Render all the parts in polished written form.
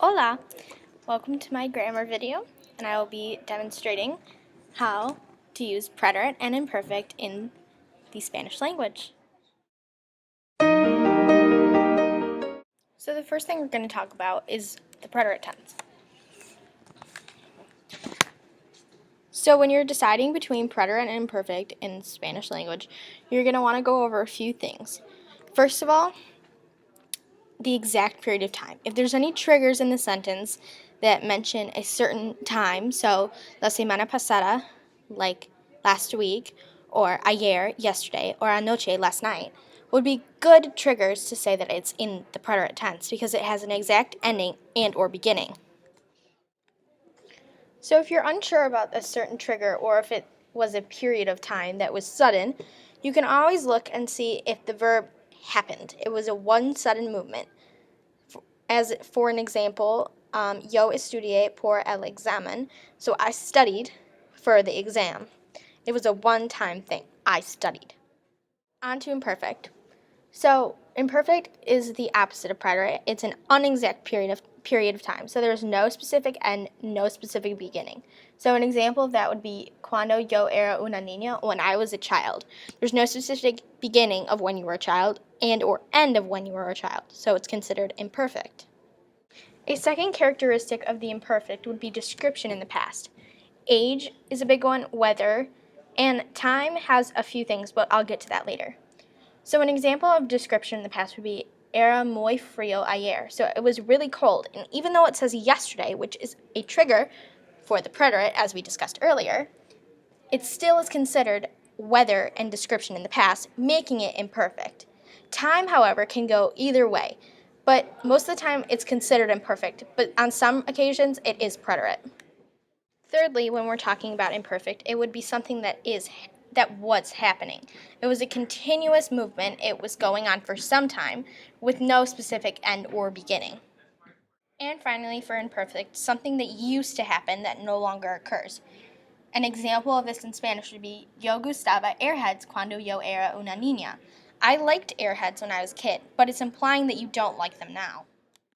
Hola! Welcome to my grammar video, and I will be demonstrating how to use preterite and imperfect in the Spanish language. So the first thing we're going to talk about is the preterite tense. So when you're deciding between preterite and imperfect in Spanish language, you're going to want to go over a few things. First of all, the exact period of time. If there's any triggers in the sentence that mention a certain time, so la semana pasada, like last week, or ayer, yesterday, or anoche, last night, would be good triggers to say that it's in the preterite tense because it has an exact ending and or beginning. So if you're unsure about a certain trigger or if it was a period of time that was sudden, you can always look and see if the verb happened. It was a one sudden movement. As for an example, yo estudié por el examen. So I studied for the exam. It was a one-time thing. I studied. On to imperfect. So imperfect is the opposite of preterite. It's an unexact period of time. So there's no specific end, no specific beginning. So an example of that would be cuando yo era una niña, when I was a child. There's no specific beginning of when you were a child and or end of when you were a child. So it's considered imperfect. A second characteristic of the imperfect would be description in the past. Age is a big one, weather, and time has a few things, but I'll get to that later. So an example of description in the past would be era muy frío ayer. So it was really cold, and even though it says yesterday, which is a trigger for the preterite, as we discussed earlier, it still is considered weather and description in the past, making it imperfect. Time, however, can go either way, but most of the time it's considered imperfect, but on some occasions it is preterite. Thirdly, when we're talking about imperfect, it would be something that was happening. It was a continuous movement. It was going on for some time with no specific end or beginning. And finally, for imperfect, something that used to happen that no longer occurs. An example of this in Spanish would be yo gustaba airheads cuando yo era una niña. I liked airheads when I was a kid, but it's implying that you don't like them now.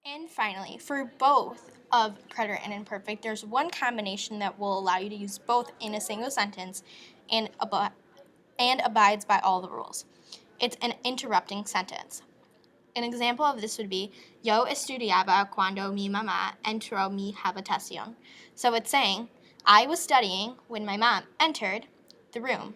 And finally, for both of preterite and imperfect, there's one combination that will allow you to use both in a single sentence and abides by all the rules. It's an interrupting sentence. An example of this would be yo estudiaba cuando mi mamá entró mi habitación. So it's saying, I was studying when my mom entered the room.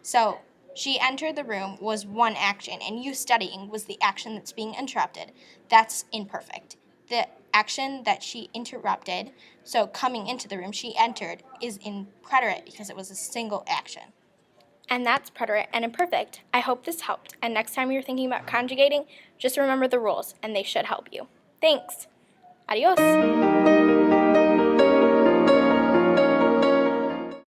So she entered the room was one action, and you studying was the action that's being interrupted. That's imperfect. The action that she interrupted, so coming into the room, she entered, is in preterite because it was a single action. And that's preterite and imperfect. I hope this helped, and next time you're thinking about conjugating, just remember the rules, and they should help you. Thanks. Adios.